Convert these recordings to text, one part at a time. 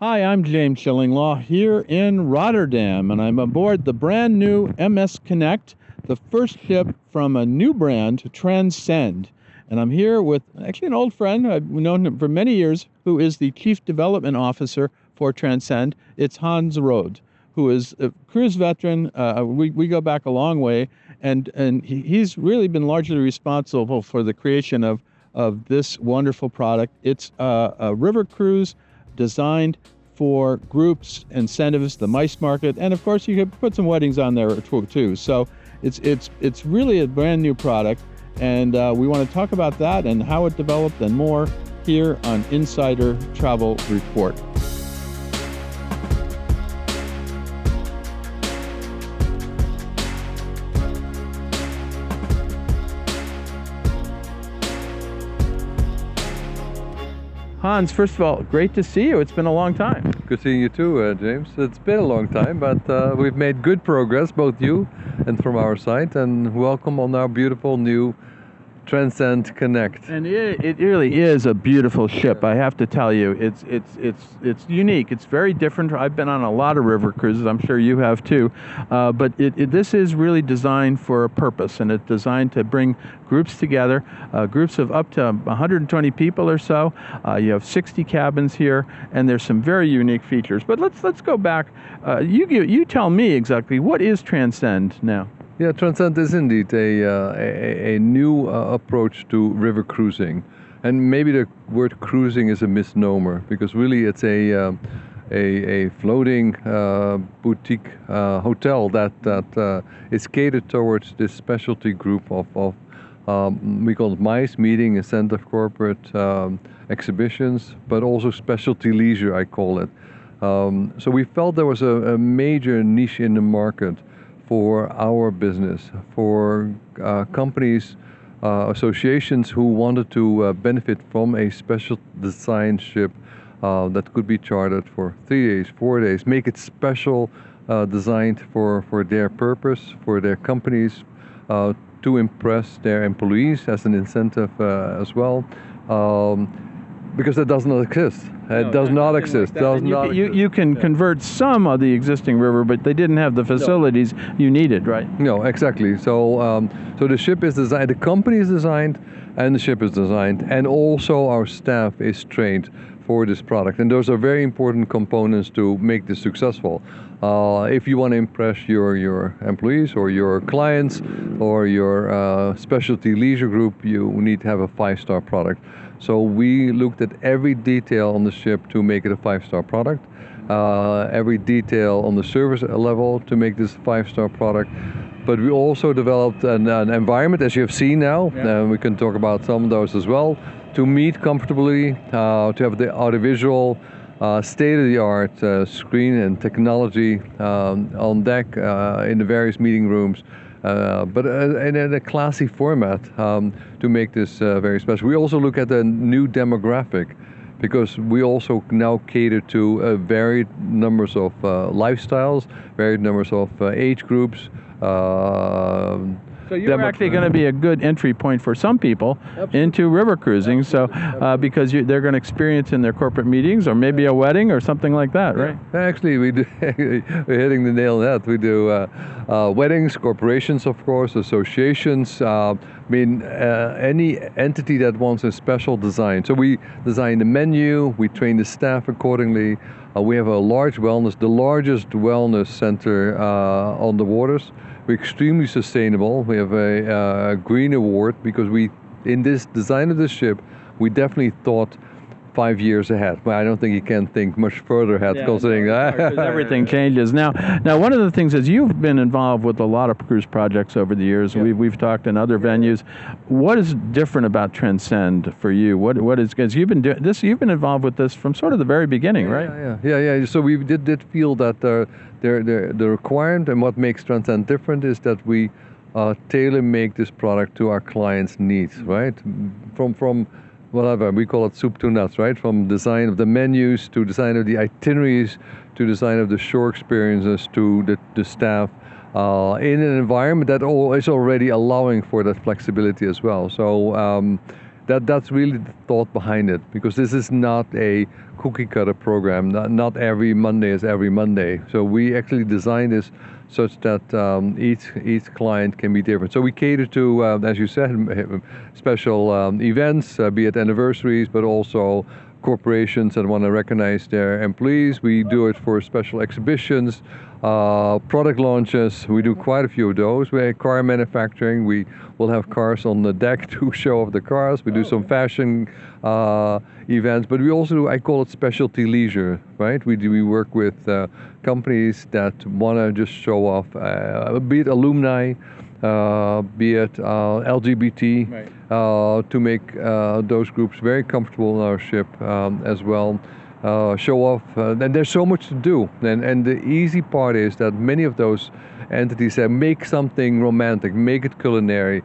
Hi, I'm James Schillinglaw here in Rotterdam, and I'm aboard the brand new MS Connect, the first ship from a new brand, Transcend. And I'm here with actually an old friend, I've known him for many years, who is the Chief Development Officer for Transcend. It's Hans Rode, who is a cruise veteran. We go back a long way, and he's really been largely responsible for the creation of this wonderful product. It's a river cruise designed for groups, incentives, the MICE market, and of course you could put some weddings on there too. So it's really a brand new product, and we want to talk about that and how it developed and more here on Insider Travel Report. Hans, first of all, great to see you. It's been a long time. Good seeing you too, James. It's been a long time, but we've made good progress, both you and from our side, and welcome on our beautiful new Transcend Connect. And it really is a beautiful ship. I have to tell you, it's unique. It's very different. I've been on a lot of river cruises. I'm sure you have too. But this is really designed for a purpose, and it's designed to bring groups together, groups of up to 120 people or so. You have 60 cabins here, and there's some very unique features. But let's go back. You tell me exactly, what is Transcend now? Yeah, Transcend is indeed a new approach to river cruising, and maybe the word cruising is a misnomer, because really it's a floating boutique hotel that is catered towards this specialty group of we call it MICE, meeting, incentive, corporate exhibitions, but also specialty leisure, I call it. So we felt there was a major niche in the market for our business, for companies, associations who wanted to benefit from a special design ship that could be chartered for 3 days, 4 days, make it special, designed for their purpose, for their companies, to impress their employees as an incentive as well. Because it does not exist. It does not exist. You can convert some of the existing river, but they didn't have the facilities you needed, right? No, exactly. So the ship is designed, the company is designed, and the ship is designed, and also our staff is trained for this product. And those are very important components to make this successful. If you want to impress your employees or your clients or your specialty leisure group, you need to have a 5-star product. So we looked at every detail on the ship to make it a 5-star product, every detail on the service level to make this a 5-star product. But we also developed an environment, as you have seen now, and we can talk about some of those as well, to meet comfortably, to have the audiovisual, state-of-the-art screen and technology on deck in the various meeting rooms. But in a classy format to make this very special. We also look at the new demographic, because we also now cater to varied numbers of lifestyles, varied numbers of age groups. So you're actually going to be a good entry point for some people into river cruising. So because they're going to experience in their corporate meetings, or maybe a wedding or something like that, right? Actually, we do. We're hitting the nail on that. We do weddings, corporations, of course, associations. Any entity that wants a special design. So we design the menu. We train the staff accordingly. We have a large wellness, the largest wellness center on the waters. We're extremely sustainable. We have a green award because in this design of the ship, we definitely thought 5 years ahead. Well, I don't think you can think much further ahead, considering that. Because everything changes. Now, one of the things is you've been involved with a lot of cruise projects over the years. Yeah. We've talked in other venues. What is different about Transcend for you? What is, because you've been doing this, you've been involved with this from sort of the very beginning, right? Yeah. So we did feel that the requirement and what makes Transcend different is that we tailor make this product to our clients' needs, right? From whatever, we call it soup to nuts, right? From design of the menus, to design of the itineraries, to design of the shore experiences, to the staff, in an environment that is already allowing for that flexibility as well. So that's really the thought behind it, because this is not a cookie cutter program. Not every Monday is every Monday. So we actually designed this such that each client can be different. So we cater to, as you said, special events, be it anniversaries, but also corporations that want to recognize their employees. We do it for special exhibitions, product launches. We do quite a few of those. We're car manufacturing. We will have cars on the deck to show off the cars. We do some fashion events, but we also do, I call it specialty leisure, right? We work with companies that want to just show off, be it alumni, be it LGBT, right. To make those groups very comfortable on our ship as well. Show off, and there's so much to do. And the easy part is that many of those entities say, make something romantic, make it culinary,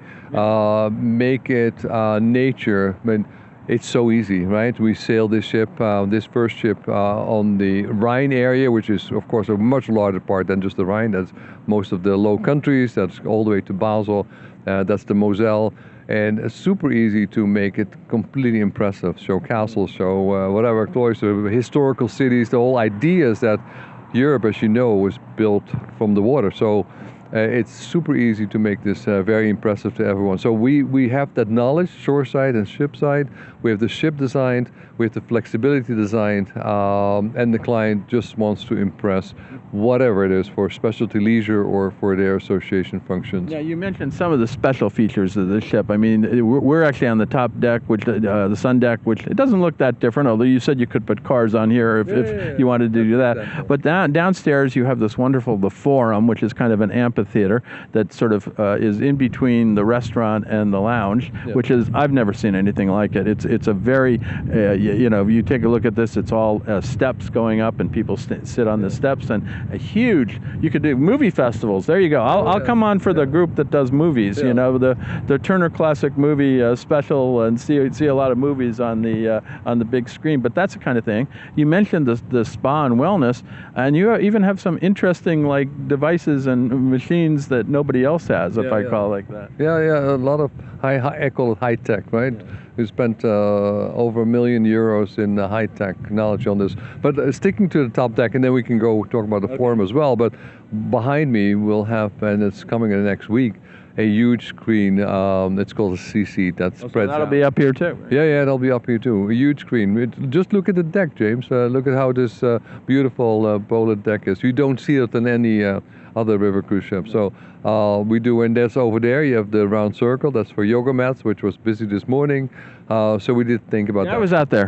make it nature. I mean, it's so easy, right? We sail this ship, this first ship on the Rhine area, which is of course a much larger part than just the Rhine. That's most of the Low Countries, that's all the way to Basel, that's the Moselle. And it's super easy to make it completely impressive. Show castles, show whatever, cloister, historical cities. The whole idea is that Europe, as you know, was built from the water. So it's super easy to make this very impressive to everyone. So we have that knowledge, shore side and ship side. We have the ship designed, we have the flexibility designed, and the client just wants to impress, whatever it is, for specialty leisure or for their association functions. Yeah, you mentioned some of the special features of the ship. I mean, we're actually on the top deck, which the sun deck, which it doesn't look that different, although you said you could put cars on here if you wanted to do that. But downstairs you have this wonderful, the forum, which is kind of an amphitheater that sort of is in between the restaurant and the lounge, which is, I've never seen anything like it. It's a very, you know, if you take a look at this, it's all steps going up and people sit on the steps, and a huge, you could do movie festivals. There you go. I'll come on for the group that does movies, you know, the Turner Classic Movie special, and see a lot of movies on the big screen. But that's the kind of thing. You mentioned the spa and wellness, and you even have some interesting like devices and machines that nobody else has, if I call it like that. Yeah, a lot of I call it high tech, right? We spent over €1 million in high-tech technology on this. But sticking to the top deck, and then we can go talk about the forum as well. But behind me we'll have, and it's coming in the next week, a huge screen. It's called a C-seat that spreads so that'll be up here too, right? Yeah, that'll be up here too. A huge screen. Just look at the deck, James. Look at how this beautiful Polar deck is. You don't see it on any other river cruise ship. So we do, and that's over there. You have the round circle. That's for yoga mats, which was busy this morning. So we did think about that. I was out there.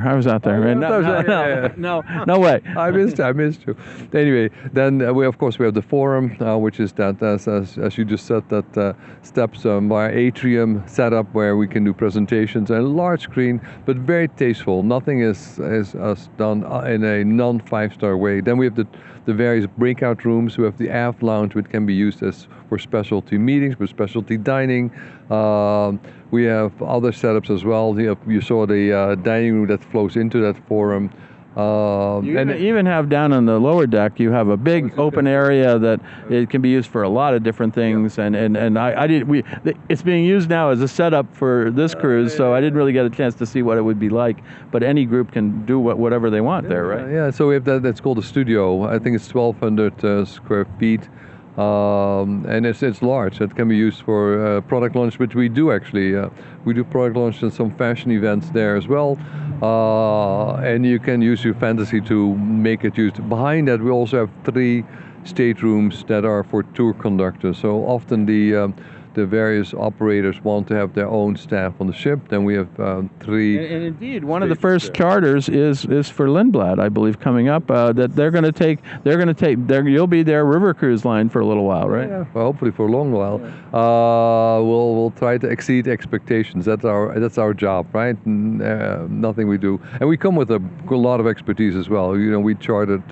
No way. I missed you. Anyway, then we of course we have the forum, which is that as you just said, that steps by atrium setup where we can do presentations, and a large screen, but very tasteful. Nothing is done in a non-5-star way. Then we have the various breakout rooms. We have the aft lounge, which can be used as for specialty meetings, for specialty dining. We have other setups as well. You saw the dining room that flows into that forum. You even have down on the lower deck, you have a big open area that it can be used for a lot of different things. And it's being used now as a setup for this cruise, so I didn't really get a chance to see what it would be like. But any group can do whatever they want there, right? Yeah. So we have that's called a studio. I think it's 1,200 square feet. And it's large. It can be used for product launch, which we do actually. We do product launch and some fashion events there as well. And you can use your fantasy to make it used. Behind that, we also have 3 staterooms that are for tour conductors. So often the various operators want to have their own staff on the ship. Then we have 3. And indeed, one of the first charters is for Lindblad, I believe, coming up. That they're going to take. You'll be their river cruise line for a little while, right? Yeah. Well, hopefully for a long while. We'll try to exceed expectations. That's our job, right? Nothing we do, and we come with a lot of expertise as well. You know, we chartered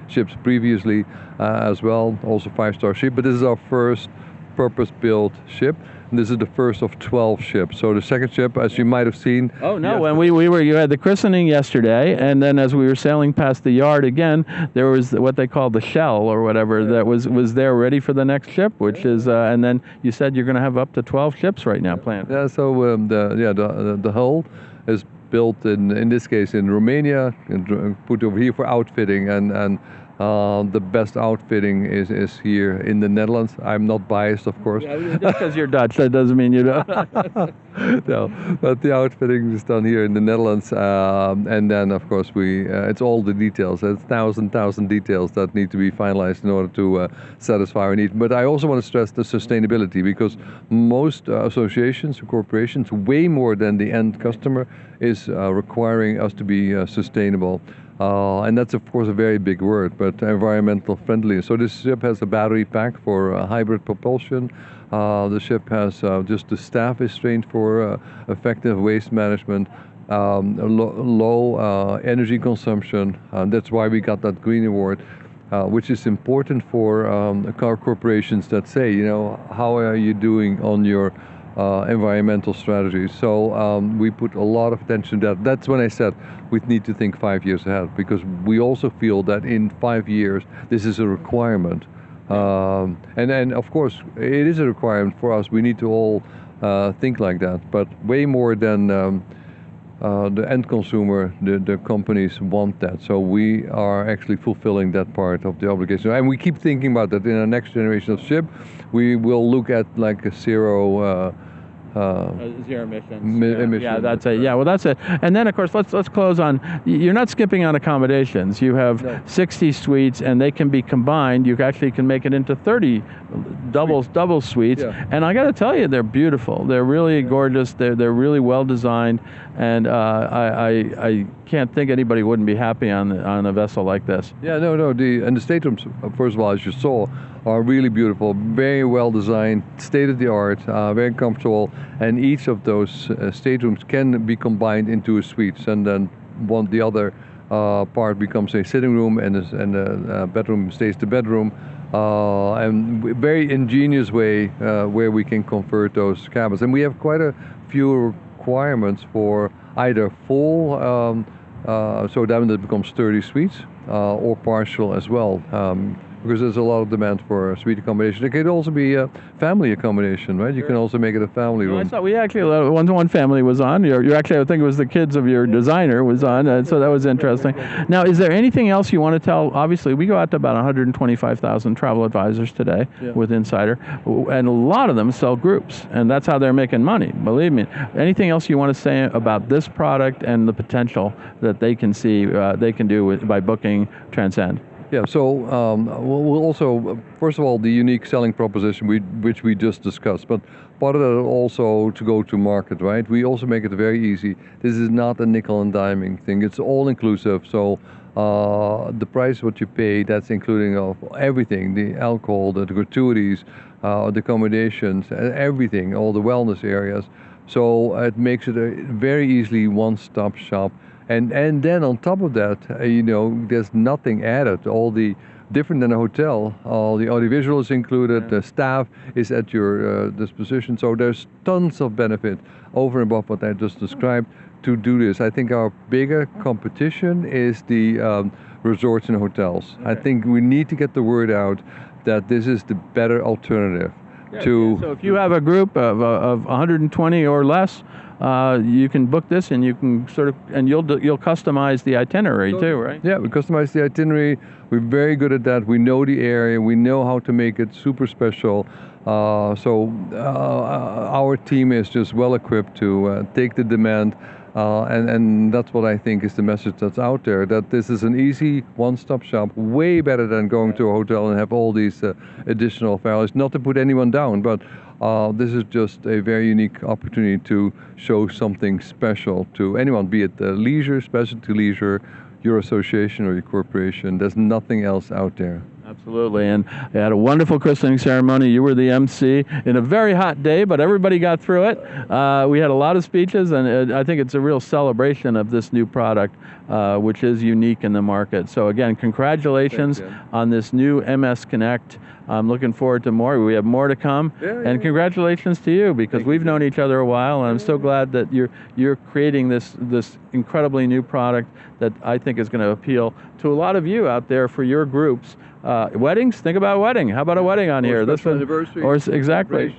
ships previously as well, also 5-star ship. But this is our first purpose-built ship. And this is the first of 12 ships. So the second ship, as you might have seen. Oh no! When you had the christening yesterday, and then as we were sailing past the yard again, there was what they call the shell or whatever that was there ready for the next ship, which is and then you said you're going to have up to 12 ships right now planned. Yeah. So the hull is built in this case in Romania and put over here for outfitting, and the best outfitting is here in the Netherlands. I'm not biased, of course. Yeah, just because you're Dutch, that doesn't mean you don't. No, but the outfitting is done here in the Netherlands, and then of course it's all the details. It's thousand details that need to be finalized in order to satisfy our need. But I also want to stress the sustainability, because most associations or corporations, way more than the end customer, is requiring us to be sustainable. And that's of course a very big word, but environmental friendly. So this ship has a battery pack for hybrid propulsion. The ship has just the staff is trained for effective waste management, low energy consumption. That's why we got that green award, which is important for car corporations that say, how are you doing on your environmental strategies. So we put a lot of attention to that. That's when I said we need to think 5 years ahead, because we also feel that in 5 years this is a requirement. And then of course it is a requirement for us. We need to all think like that, but way more than the end consumer, the companies want that. So we are actually fulfilling that part of the obligation. And we keep thinking about that in our next generation of ship. We will look at like a zero emissions. Yeah, that's it. Yeah, well, that's it. And then, of course, let's close on. You're not skipping on accommodations. You have 60 suites, and they can be combined. You actually can make it into 30 double suites. Yeah. And I got to tell you, they're beautiful. They're really gorgeous. They're really well designed, and I can't think anybody wouldn't be happy on a vessel like this. Yeah, no. The staterooms, first of all, as you saw, are really beautiful, very well designed, state of the art, very comfortable, and each of those staterooms can be combined into a suite, and then the other part becomes a sitting room, and the bedroom stays the bedroom, and very ingenious way where we can convert those cabins. And we have quite a few requirements for either full, so then it becomes 30 suites, or partial as well. Because there's a lot of demand for suite accommodation. It could also be a family accommodation, right? You can also make it a family room. I thought we actually, one family was on. You're actually, I think it was the kids of your designer was on, so that was interesting. Now, is there anything else you want to tell? Obviously, we go out to about 125,000 travel advisors today with Insider, and a lot of them sell groups, and that's how they're making money, believe me. Anything else you want to say about this product and the potential that they can see, they can do by booking Transcend? Yeah, so we'll also, first of all, the unique selling proposition which we just discussed, but part of that also to go to market, right? We also make it very easy. This is not a nickel and diming thing. It's all inclusive. So the price what you pay, that's including of everything, the alcohol, the gratuities, the accommodations, everything, all the wellness areas. So it makes it a very easily one-stop shop. And then on top of that, there's nothing added. All the different than a hotel, all the audiovisual is included, the staff is at your disposition. So there's tons of benefit over and above what I just described to do this. I think our bigger competition is the resorts and hotels. Okay. I think we need to get the word out that this is the better alternative. So if you have a group of 120 or less, you can book this, and you can you'll customize the itinerary too, right? Yeah, we customize the itinerary. We're very good at that. We know the area. We know how to make it super special. So our team is just well equipped to take the demand. And that's what I think is the message that's out there, that this is an easy one-stop shop, way better than going to a hotel and have all these additional values. Not to put anyone down, but this is just a very unique opportunity to show something special to anyone, be it leisure, specialty leisure, your association or your corporation. There's nothing else out there. Absolutely, and I had a wonderful christening ceremony. You were the MC in a very hot day, but everybody got through it. We had a lot of speeches, and I think it's a real celebration of this new product, which is unique in the market. So again, congratulations on this new MS Connect. I'm looking forward to more. We have more to come, and congratulations to you, because we've known each other a while, and I'm so glad that you're creating this incredibly new product that I think is going to appeal to a lot of you out there for your groups. Weddings, think about wedding. How about a wedding on here? This anniversary, or exactly.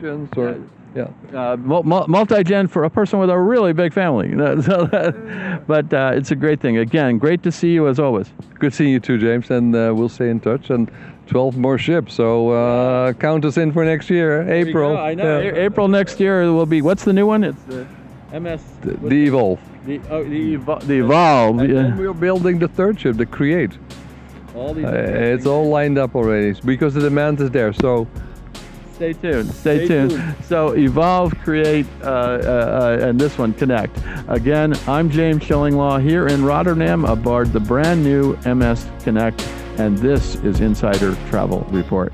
Yeah. Multi-gen for a person with a really big family. But it's a great thing. Again, great to see you as always. Good seeing you too, James, and we'll stay in touch. And 12 more ships, so count us in for next year, April. I know. Yeah. April next year will be, what's the new one? It's the MS... The Evolve. The Evolve. And then we're building the third ship, the Create. It's all lined up already, because the demand is there, so... Stay tuned. Stay tuned. So Evolve, Create, and this one, Connect. Again, I'm James Schillinglaw here in Rotterdam aboard the brand new MS Connect, and this is Insider Travel Report.